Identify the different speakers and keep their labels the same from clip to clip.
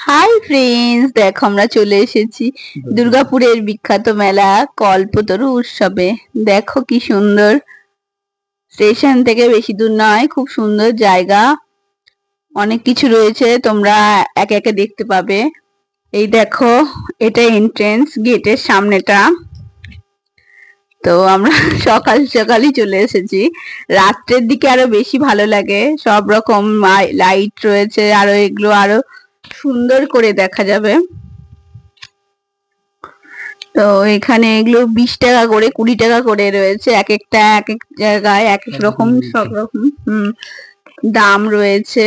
Speaker 1: Hi friends, দেখো আমরা চলে এসেছি দুর্গাপুরের বিখ্যাত মেলা কল্পতরু উৎসবে। দেখো কি সুন্দর, স্টেশন থেকে বেশি দূর নয়, খুব সুন্দর জায়গা, অনেক কিছু রয়েছে, তোমরা একে একে দেখতে পাবে। এই দেখো, এটা এন্ট্রেন্স গেটের সামনেটা। তো আমরা সকাল সকালই চলে এসেছি, রাত্রের দিকে আরো বেশি ভালো লাগে, সব রকম লাইট রয়েছে, আরো এগুলো আরো সুন্দর করে দেখা যাবে। তো এখানে এগুলো 20 টাকা করে, 20 টাকা করে রয়েছে, এক একটা এক এক জায়গায় এক এক রকম, সব রকম দাম রয়েছে।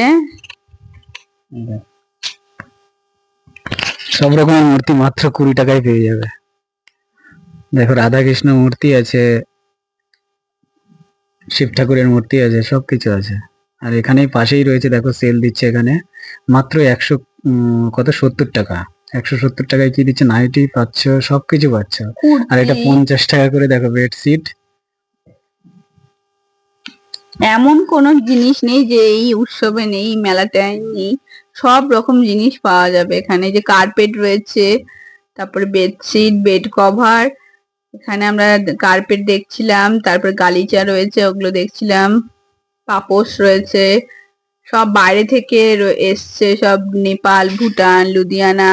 Speaker 2: সব রকমের মূর্তি মাত্র 20 টাকায় পেয়ে যাবে। দেখো রাধা কৃষ্ণ মূর্তি আছে, শিব ঠাকুরের মূর্তি আছে, সবকিছু আছে। আর এখানেই পাশেই রয়েছে, দেখো সেল দিচ্ছে এখানে মাত্র 70 টাকা। 170 টাকায় কি দিচ্ছে, নাইটি পাচ্ছ, সবকিছু পাচ্ছ। আর এটা 50 টাকা করে। দেখো বেডশিট।
Speaker 1: এমন কোন জিনিস নেই যে এই উৎসবে নেই, মেলাটায় নেই, সব রকম জিনিস পাওয়া যাবে এখানে। যে কার্পেট রয়েছে, তারপরে বেডশিট, বেড কভার, এখানে আমরা কার্পেট দেখছিলাম, তারপর গালিচা রয়েছে, ওগুলো দেখছিলাম, পাপোশ রয়েছে, সব বাইরে থেকে এসছে, সব নেপাল, ভুটান, লুধিয়ানা,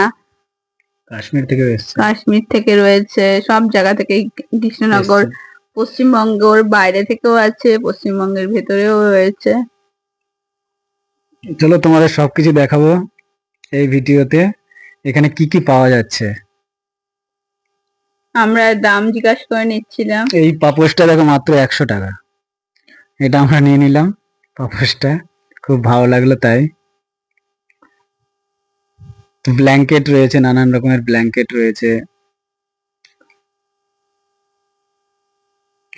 Speaker 1: কাশ্মীর থেকে রয়েছে, সব জায়গা থেকে, কৃষ্ণনগর, পশ্চিমবঙ্গের বাইরে থেকেও আছে, পশ্চিমবঙ্গের ভেতরেও রয়েছে।
Speaker 2: চলো তোমাদের সবকিছু দেখাবো এই ভিডিওতে। এখানে কি কি পাওয়া যাচ্ছে
Speaker 1: আমরা দাম জিজ্ঞাসা করে নিচ্ছিলাম।
Speaker 2: এই পাপোশটা দেখো মাত্র 100 টাকা। এটা আমরা নিয়ে নিলাম পাপোশটা, খুব ভালো লাগলো তাই। ব্ল্যাঙ্কেট রয়েছে, নানান রকমের ব্ল্যাঙ্কেট রয়েছে।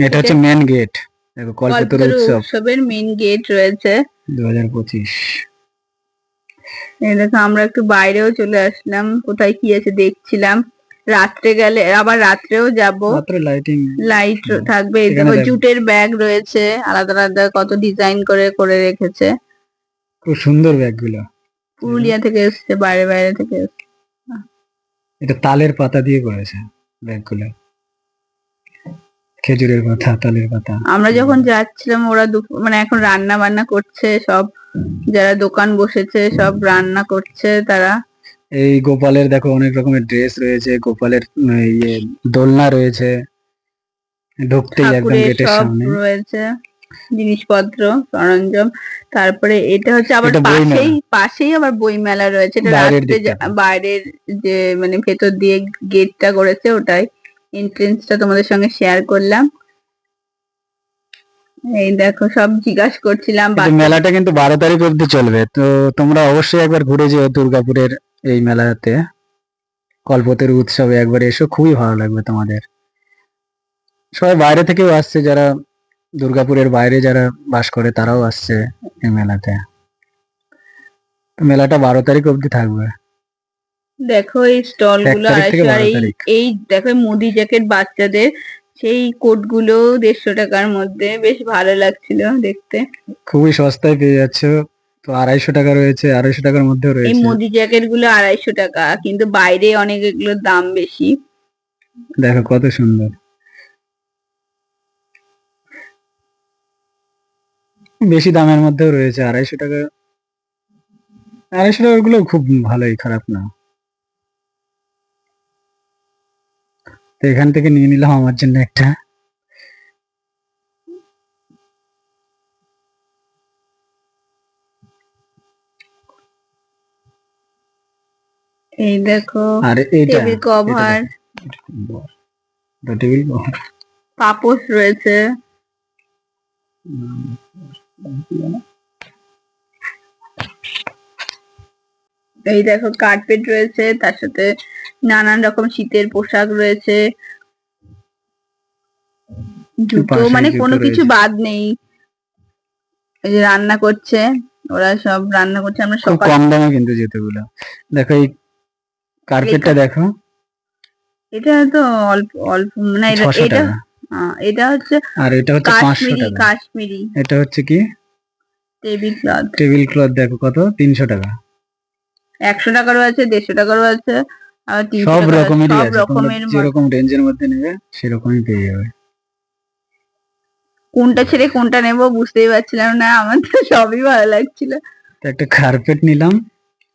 Speaker 2: এটা হচ্ছে মেন গেট, দেখো কল্পতরু
Speaker 1: উৎসবের মেন গেট রয়েছে
Speaker 2: 2025।
Speaker 1: এই দেখো, আমরা একটু বাইরেও চলে আসলাম, কোথায় কি আছে দেখছিলাম। রাত্রে গেলে আবার রাত্রেও যাব, লাইট থাকবে। এই দেখো জুটের ব্যাগ রয়েছে, আলাদা আলাদা কত ডিজাইন করে করে রেখেছে,
Speaker 2: খুব সুন্দর ব্যাগগুলো।
Speaker 1: পুরুলিয়া থেকে এসছে, বাইরে বাইরে থেকে এসছে।
Speaker 2: এটা তালের পাতা দিয়ে করেছে ব্যাগগুলো, খেজুরের পাতা, তালের পাতা।
Speaker 1: আমরা যখন যাচ্ছিলাম ওরা মানে এখন রান্না বান্না করছে, সব যারা দোকান বসেছে সব রান্না করছে তারা।
Speaker 2: এই গোপালের দেখো অনেক রকমের ড্রেস রয়েছে, গোপালের ইয়ে দোলনা রয়েছে, ঢুকতেই একদম গেটের সামনে
Speaker 1: রয়েছে জিনিসপত্র, সরঞ্জাম। তারপরে এটা হচ্ছে আবার পাশেই আবার বই মেলা রয়েছে, এটা রাত্রে বাইরের যে মানে ভেতর দিয়ে গেটটা করেছে, ওটাই এন্ট্রেন্সটা তোমাদের সঙ্গে শেয়ার করলাম। এই দেখো, সব জিজ্ঞাসা করছিলাম।
Speaker 2: মেলাটা কিন্তু 12 তারিখ অব্দি চলবে, তো তোমরা অবশ্যই একবার ঘুরে যেও দুর্গাপুরের এই মেলাতে, কল্পতরু উৎসবে একবার এসো, খুবই ভালো লাগবে তোমাদের। সবাই বাইরে থেকেও আসছে, যারা দুর্গাপুরের বাইরে যারা বাস করে তারাও আসছে এই মেলাতে। মেলাটা 12 তারিখ অব্দি থাকবে।
Speaker 1: দেখো এই স্টল গুলো, এই দেখো মুদি জ্যাকেট বাচ্চাদের, সেই কোট গুলো 150 টাকার মধ্যে, বেশ ভালো লাগছিল দেখতে,
Speaker 2: খুবই সস্তায় পেয়ে যাচ্ছ। তো 250 টাকা রয়েছে, 250 টাকার মধ্যেও রয়েছে।
Speaker 1: এই মুদি জ্যাকেট গুলো 250 টাকা, কিন্তু বাইরে অনেক এগুলোর দাম বেশি।
Speaker 2: দেখো কত সুন্দর, বেশি দামের মধ্যেও রয়েছে। 250 টাকা, 250 টাকার গুলো খুব ভালোই, খারাপ না। তো এখান থেকে নিয়ে নিলাম আমার জন্য একটা।
Speaker 1: এই দেখো, আর টেবিল কভার,
Speaker 2: টেবিল কভার,
Speaker 1: পাপোশ রয়েছে। এই দেখো কার্পেট রয়েছে, তার সাথে নানান রকম শীতের পোশাক রয়েছে, জুতো, মানে কোনো কিছু বাদ নেই। এই যে রান্না করছে, ওরা সব রান্না করছে। আমরা সব
Speaker 2: কম দামে কিন্তু জুতোগুলো। দেখো এই কার্পেটটা দেখো,
Speaker 1: এটা তো অল্প অল্প, মানে এটা হচ্ছে, আর এটা হচ্ছে 500 টাকা কাশ্মীরি।
Speaker 2: এটা হচ্ছে কি
Speaker 1: টেবিল ক্লথ
Speaker 2: দেখো কত, 300 টাকা।
Speaker 1: 100 টাকারও আছে, 150 টাকারও আছে, আর 300
Speaker 2: সব
Speaker 1: টাকার আছে,
Speaker 2: রকমেরই
Speaker 1: সব
Speaker 2: আছে, তোমরা
Speaker 1: রকমের
Speaker 2: যেরকম রেঞ্জের মধ্যে নেবে সেরকমই পেয়ে যাবে।
Speaker 1: কোনটা ছেড়ে কোনটা নেব বুঝতেই পারছিলাম না, আমার তো সবই ভালো লাগছিল।
Speaker 2: তো একটা কার্পেট নিলাম,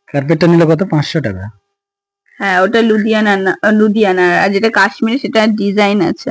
Speaker 2: কার্পেটটা নিলে কত, 500 টাকা।
Speaker 1: হ্যাঁ, ওটা লুধিয়ানা, লুধিয়ানা, আর যেটা কাশ্মীরে সেটা ডিজাইন আছে।